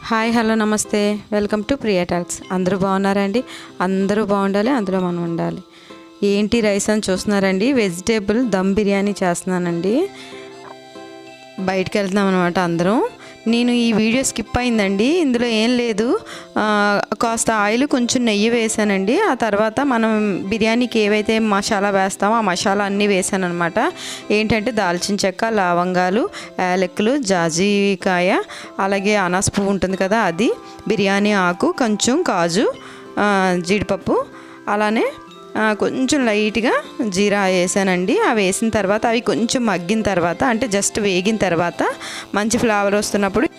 Hi hello నమస్తే welcome to Priya talks. అందరూ బాగున్నారండి? అందరూ బాగుండాలి, అందులో మనం ఉండాలి. ఏంటి రైస్ అని చూస్తున్నారండి? వెజిటేబుల్ దమ్ బిర్యానీ చేస్తున్నానండి. బయటకు వెళ్తున్నాం అనమాట అందరం. నేను ఈ వీడియో స్కిప్ అయిందండి. ఇందులో ఏం లేదు, కాస్త ఆయిల్ కొంచెం నెయ్యి వేసానండి. ఆ తర్వాత మనం బిర్యానీకి ఏవైతే మసాలా వేస్తామో ఆ మసాలా అన్నీ వేసాను అనమాట. ఏంటంటే దాల్చిన చెక్క, లవంగాలు, యాలకులు, జాజికాయ, అలాగే అనాస పువ్వు ఉంటుంది కదా అది, బిర్యానీ ఆకు, కొంచెం కాజు, జీడిపప్పు, అలానే కొంచెం లైట్గా జీరా వేసానండి. అవి వేసిన తర్వాత అవి కొంచెం మగ్గిన తర్వాత, అంటే జస్ట్ వేగిన తర్వాత మంచి ఫ్లేవర్ వస్తున్నప్పుడు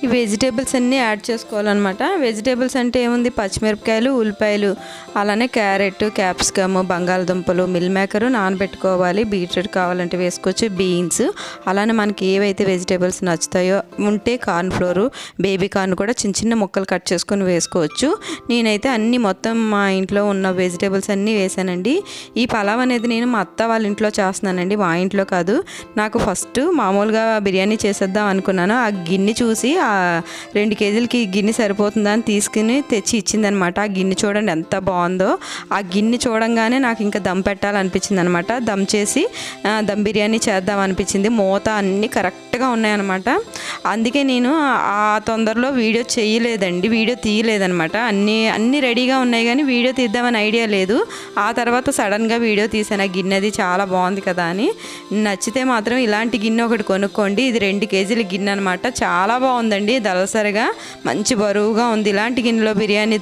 ఈ వెజిటేబుల్స్ అన్నీ యాడ్ చేసుకోవాలన్నమాట. వెజిటేబుల్స్ అంటే ఏముంది, పచ్చిమిరపకాయలు, ఉల్లిపాయలు, అలానే క్యారెట్, క్యాప్సికమ్, బంగాళదుంపలు, మిల్ మేకర్ నానబెట్టుకోవాలి. బీట్రూట్ కావాలంటే వేసుకోవచ్చు, బీన్స్, అలానే మనకి ఏవైతే వెజిటేబుల్స్ నచ్చుతాయో ఉంటే కార్న్ ఫ్లోరు, బేబీ కార్న్ కూడా చిన్న చిన్న ముక్కలు కట్ చేసుకొని వేసుకోవచ్చు. నేనైతే అన్నీ మొత్తం మా ఇంట్లో ఉన్న వెజిటేబుల్స్ అన్నీ వేసానండి. ఈ పలావ్ అనేది నేను మా అత్త వాళ్ళ ఇంట్లో చేస్తున్నానండి, మా ఇంట్లో కాదు. నాకు ఫస్ట్ మామూలుగా బిర్యానీ చేసేద్దాం అనుకున్నాను. ఆ గిన్నె చూసి 2 కేజీలకి గిన్నె సరిపోతుందా అని తీసుకుని తెచ్చి ఇచ్చిందనమాట. ఆ గిన్నె చూడండి ఎంత బాగుందో. ఆ గిన్నె చూడంగానే నాకు ఇంకా దమ్ పెట్టాలనిపించింది అనమాట. దమ్ చేసి దమ్ బిర్యానీ చేద్దాం అనిపించింది. మూత అన్నీ కరెక్ట్గా ఉన్నాయన్నమాట. అందుకే నేను ఆ తొందరలో వీడియో తీయలేదనమాట. అన్నీ రెడీగా ఉన్నాయి కానీ వీడియో తీద్దామని ఐడియా లేదు. ఆ తర్వాత సడన్గా వీడియో తీసాను. ఆ గిన్నెది చాలా బాగుంది కదా అని. నచ్చితే మాత్రం ఇలాంటి గిన్నె ఒకటి కొనుక్కోండి. ఇది 2 కేజీల గిన్నె అనమాట. చాలా బాగుంది, దలసరిగా మంచి బరువుగా ఉంది. ఇలాంటి గిన్నెలో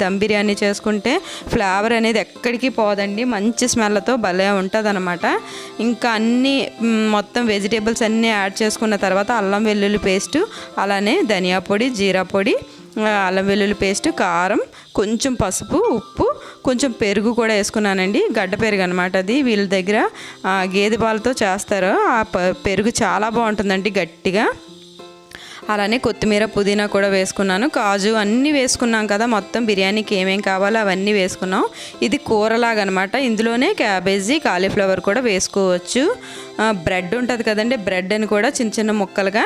దమ్ బిర్యానీ చేసుకుంటే ఫ్లేవర్ అనేది ఎక్కడికి పోదండి. మంచి స్మెల్తో భలే ఉంటుంది అనమాట. ఇంకా మొత్తం వెజిటేబుల్స్ అన్నీ యాడ్ చేసుకున్న తర్వాత అల్లం వెల్లుల్లి పేస్టు, అలానే ధనియా పొడి, జీరా పొడి, అల్లం వెల్లుల్లి పేస్టు, కారం, కొంచెం పసుపు, ఉప్పు, కొంచెం పెరుగు కూడా వేసుకున్నానండి. గడ్డ పెరుగు అనమాట. అది వీళ్ళ దగ్గర గేదె పాలతో చేస్తారు. ఆ పెరుగు చాలా బాగుంటుందండి, గట్టిగా. అలానే కొత్తిమీర, పుదీనా కూడా వేసుకున్నాను. కాజు అన్నీ వేసుకున్నాం కదా, మొత్తం బిర్యానీకి ఏమేం కావాలో అవన్నీ వేసుకున్నాం. ఇది కూరలాగా అనమాట. ఇందులోనే క్యాబేజీ, కాలీఫ్లవర్ కూడా వేసుకోవచ్చు. బ్రెడ్ ఉంటుంది కదండి, బ్రెడ్ అని కూడా చిన్న చిన్న ముక్కలుగా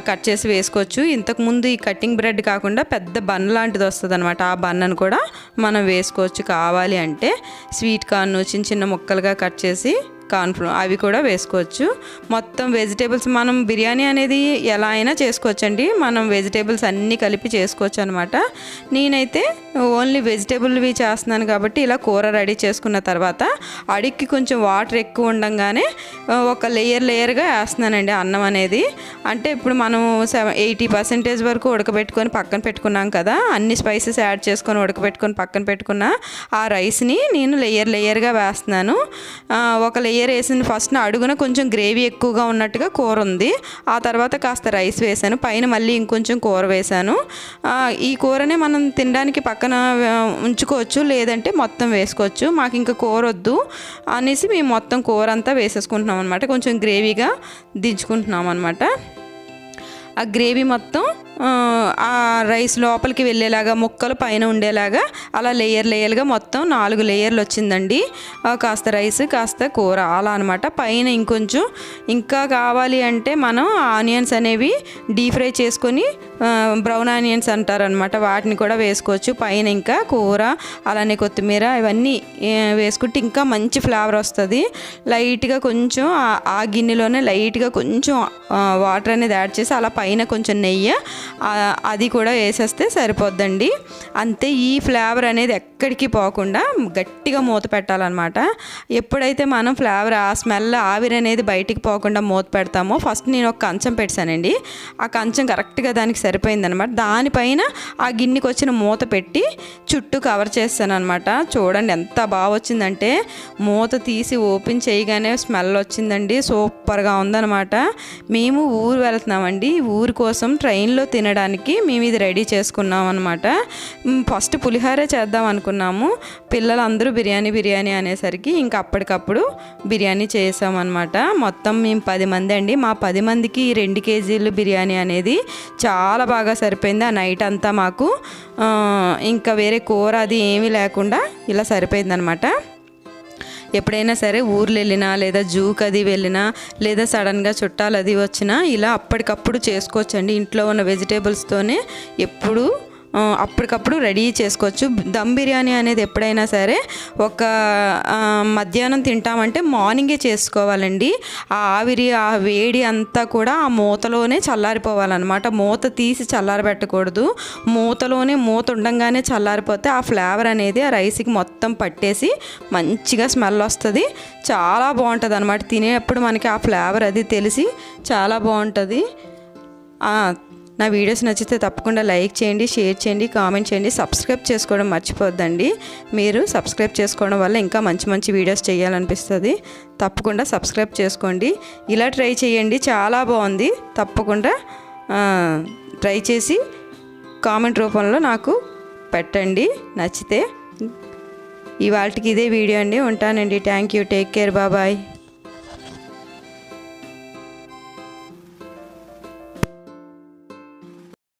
కట్ చేసి వేసుకోవచ్చు. ఇంతకుముందు ఈ కటింగ్ బ్రెడ్ కాకుండా పెద్ద బన్ లాంటిది వస్తుంది అనమాట. ఆ బన్నను కూడా మనం వేసుకోవచ్చు కావాలి అంటే. స్వీట్ కార్న్ చిన్న చిన్న ముక్కలుగా కట్ చేసి కార్న్ఫ్లోర్ అవి కూడా వేసుకోవచ్చు. మొత్తం వెజిటేబుల్స్ మనం బిర్యానీ అనేది ఎలా అయినా చేసుకోవచ్చండి. మనం వెజిటేబుల్స్ అన్నీ కలిపి చేసుకోవచ్చు అనమాట. నేనైతే ఓన్లీ వెజిటేబుల్వి చేస్తున్నాను కాబట్టి ఇలా కూర రెడీ చేసుకున్న తర్వాత అడిక్కి కొంచెం వాటర్ ఎక్కువ ఉండంగానే ఒక లేయర్గా వేస్తున్నానండి అన్నం అనేది. అంటే ఇప్పుడు మనం 80% వరకు ఉడకబెట్టుకొని పక్కన పెట్టుకున్నాం కదా, అన్ని స్పైసెస్ యాడ్ చేసుకొని ఉడకబెట్టుకొని పక్కన పెట్టుకున్న ఆ రైస్ని నేను లేయర్గా వేస్తున్నాను. ఒక లేయర్ వేసిన ఫస్ట్ అడుగున కొంచెం గ్రేవీ ఎక్కువగా ఉన్నట్టుగా కూర ఉంది. ఆ తర్వాత కాస్త రైస్ వేసాను, పైన మళ్ళీ ఇంకొంచెం కూర వేసాను. ఈ కూరనే మనం తినడానికి పక్కన ఉంచుకోవచ్చు, లేదంటే మొత్తం వేసుకోవచ్చు. మాకు ఇంకా కూర వద్దు అనేసి మేము మొత్తం కూర అంతా వేసేసుకుంటున్నాం అనమాట. కొంచెం గ్రేవీగా దించుకుంటున్నాం అనమాట. ఆ గ్రేవీ మొత్తం ఆ రైస్ లోపలికి వెళ్ళేలాగా, ముక్కలు పైన ఉండేలాగా అలా లేయర్గా మొత్తం 4 లేయర్లు వచ్చిందండి. కాస్త రైస్, కాస్త కూర అలా అనమాట. పైన ఇంకొంచెం ఇంకా కావాలి అంటే మనం ఆనియన్స్ అనేవి డీప్ ఫ్రై చేసుకొని, బ్రౌన్ ఆనియన్స్ అంటారనమాట, వాటిని కూడా వేసుకోవచ్చు. పైన ఇంకా కూర, అలానే కొత్తిమీర ఇవన్నీ వేసుకుంటే ఇంకా మంచి ఫ్లేవర్ వస్తుంది. లైట్గా కొంచెం ఆ గిన్నెలోనే లైట్గా కొంచెం వాటర్ అనేది యాడ్ చేసి అలా పైన కొంచెం నెయ్యి అది కూడా వేసేస్తే సరిపోద్దండి. అంతే. ఈ ఫ్లేవర్ అనేది ఎక్కడికి పోకుండా గట్టిగా మూత పెట్టాలన్నమాట. ఎప్పుడైతే మనం ఫ్లేవర్ ఆ స్మెల్ ఆవిరి అనేది బయటికి పోకుండా మూత పెడతామో, ఫస్ట్ నేను ఒక కంచం పెట్టానండి. ఆ కంచం కరెక్ట్గా దానికి సరిపోయిందనమాట. దానిపైన ఆ గిన్నెకి వచ్చిన మూత పెట్టి చుట్టూ కవర్ చేస్తాను అనమాట. చూడండి ఎంత బాగా వచ్చిందంటే, మూత తీసి ఓపెన్ చేయగానే స్మెల్ వచ్చిందండి. సూపర్గా ఉందన్నమాట. మేము ఊరు వెళ్తున్నామండి. ఊరి కోసం ట్రైన్లో తినడానికి మేము ఇది రెడీ చేసుకున్నాం అనమాట. ఫస్ట్ పులిహోరే చేద్దాం అనుకున్నాము. పిల్లలందరూ బిర్యానీ అనేసరికి ఇంకా అప్పటికప్పుడు బిర్యానీ చేసామన్నమాట. మొత్తం మేము 10 మంది అండి. మా 10 మందికి 2 కేజీలు బిర్యానీ అనేది చాలా బాగా సరిపోయింది. ఆ నైట్ అంతా మాకు ఇంకా వేరే కూర అది ఏమీ లేకుండా ఇలా సరిపోయిందనమాట. ఎప్పుడైనా సరే ఊర్లు వెళ్ళినా లేదా జూకి అది వెళ్ళినా లేదా సడన్గా చుట్టాలు అది వచ్చినా ఇలా అప్పటికప్పుడు చేసుకోవచ్చండి. ఇంట్లో ఉన్న వెజిటేబుల్స్తోనే ఎప్పుడు అప్పటికప్పుడు రెడీ చేసుకోవచ్చు. దమ్ బిర్యానీ అనేది ఎప్పుడైనా సరే ఒక మధ్యాహ్నం తింటామంటే మార్నింగే చేసుకోవాలండి. ఆ ఆవిరి ఆ వేడి అంతా కూడా ఆ మూతలోనే చల్లారిపోవాలన్నమాట. మూత తీసి చల్లారబెట్టకూడదు. మూత ఉండంగానే చల్లారిపోతే ఆ ఫ్లేవర్ అనేది ఆ రైస్కి మొత్తం పట్టేసి మంచిగా స్మెల్ వస్తుంది. చాలా బాగుంటుంది అన్నమాట. తినేటప్పుడు మనకి ఆ ఫ్లేవర్ అది తెలిసి చాలా బాగుంటుంది. నా వీడియోస్ నచ్చితే తప్పకుండా లైక్ చేయండి, షేర్ చేయండి, కామెంట్ చేయండి, సబ్స్క్రైబ్ చేసుకోవడం మర్చిపోద్దండి. మీరు సబ్స్క్రైబ్ చేసుకోవడం వల్ల ఇంకా మంచి మంచి వీడియోస్ చేయాలనిపిస్తుంది. తప్పకుండా సబ్స్క్రైబ్ చేసుకోండి. ఇలా ట్రై చేయండి, చాలా బాగుంది. తప్పకుండా ట్రై చేసి కామెంట్ రూపంలో నాకు పెట్టండి నచ్చితే. ఇవాళకి ఇదే వీడియో అండి. ఉంటానండి. Thank you. Take care. Bye.